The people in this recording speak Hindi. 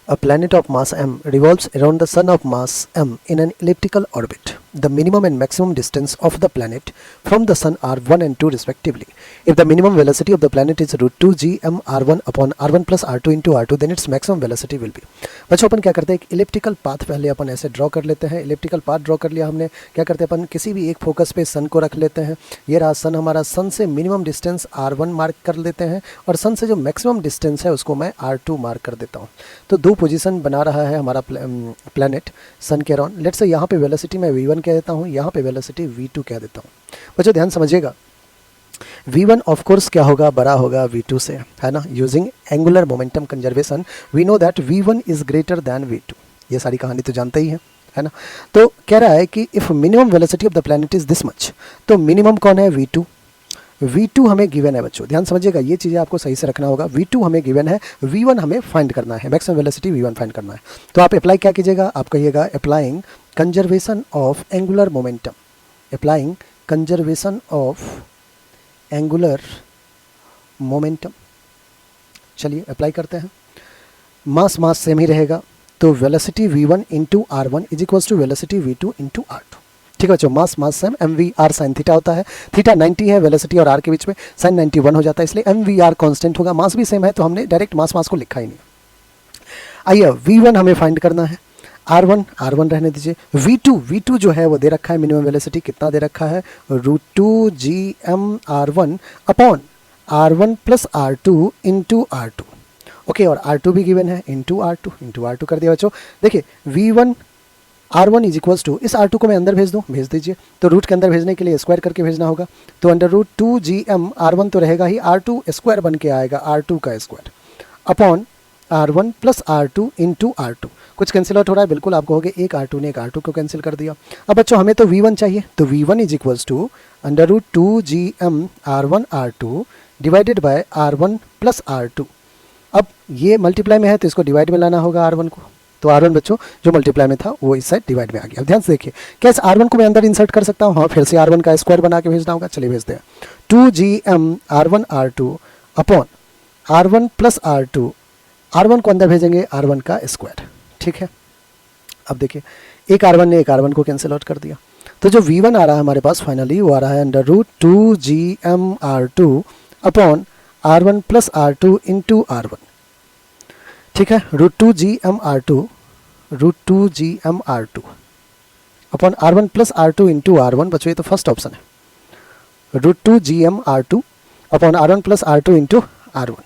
A planet of mass m revolves around the sun of mass m in an elliptical orbit. The minimum and maximum distance of the planet from the sun are 1 and 2 respectively. If the minimum velocity of the planet is root 2 gm r1 upon r1 plus r2 into r2, then its maximum velocity will be. बच्चों अपन क्या करते हैं, एक इलिप्टिकल पाथ पहले अपन ऐसे ड्रॉ कर लेते हैं. इलिप्टिकल पाथ ड्रॉ कर लिया हमने, क्या करते हैं अपन किसी भी एक फोकस पे सन को रख लेते हैं. ये रहा सन हमारा. सन से मिनिमम डिस्टेंस r1 मार्क कर लेते हैं और सन से जो मैक्सिमम डिस्टेंस है उसको मैं r2 मार्क कर देता हूँ. तो दो पोजीशन बना रहा है हमारा प्लैनेट सन के अराउंड. लेट्स से यहाँ पे वेलोसिटी मैं v1 कह देता हूँ, यहाँ पे वेलोसिटी v2 कह देता हूँ. बच्चों ध्यान समझिएगा, v1 ऑफ कोर्स क्या होगा, बड़ा होगा v2 से, है ना. Using angular momentum conservation we know that v1 is greater than v2. ये सारी कहानी तो जानते ही है ना. तो कह रहा है कि if minimum velocity of the planet is this much, तो मिनिमम कौन है, v2. v2 हमें गिवन है बच्चों, ध्यान समझिएगा, ये चीज़ें आपको सही से रखना होगा. v2 हमें गिवन है, v1 हमें फाइंड करना है, मैक्सिमम वेलोसिटी v1 फाइंड करना है. तो आप अप्लाई क्या कीजिएगा, आप कहिएगा applying conservation of angular momentum. Applying conservation of angular momentum. चलिए अप्लाई करते हैं. मास सेम ही रहेगा, तो velocity v1 into r1 is equals to velocity v2 into r2. ठीक है बच्चों, mass same, m v r sine theta होता है. थीटा 90 है वेलोसिटी और आर के बीच में, साइन 91 हो जाता है, इसलिए एम वी आर कॉन्स्टेंट होगा. मास भी सेम है तो हमने डायरेक्ट मास को लिखा ही नहीं. आइए v1 हमें फाइंड करना है, r1 रहने दीजिए. v2 जो है वो दे रखा है, मिनिमम वेलोसिटी कितना दे रखा है, root 2 g m r1 upon r1 plus r2 into r2. Okay, और r2 भी गिवन है, इंटू r2 कर दिया बच्चों. देखिए v1 r1 is equals to, इस r2 को मैं अंदर भेज दूँ, भेज दीजिए. तो रूट के अंदर भेजने के लिए स्क्वायर करके भेजना होगा. तो under root 2 g m r1 तो रहेगा ही, r2 स्क्वायर बन के आएगा, r2 का square upon r1 plus r2 into r2. कुछ कैंसिल आउट हो रहा है, बिल्कुल आप कहोगे एक r2 ने एक r2 को कैंसिल कर दिया. अब बच्चों हमें तो v1 चाहिए, तो v1 is equals to under root 2 g m r1 r2 divided by r1 plus r2. अब ये मल्टीप्लाई में है तो इसको डिवाइड में लाना होगा r1 को. तो r1 बच्चों जो मल्टीप्लाई में था वो इस साइड डिवाइड में आ गया. अब ध्यान से देखिए, क्या इस r1 को मैं अंदर इंसर्ट कर सकता हूँ, हाँ, फिर से r1 का स्क्वायर बना के भेजना होगा. चलिए भेजते हैं. 2 g m r1 r2 upon r1 plus r2, r1 को अंदर भेजेंगे, r1 का स्क्वायर. ठीक है, अब देखिए एक r1 ने एक r1 को कैंसिल आउट कर दिया. तो जो v1 आ रहा है हमारे पास फाइनली वो आ रहा है under root 2 g m r2 upon r1 plus r2 into r1. ठीक है, root 2 g m r2 upon r1 plus r2 into r1. बच्चों ये तो फर्स्ट ऑप्शन है, root 2 g m r2 upon r1 plus r2 into r1.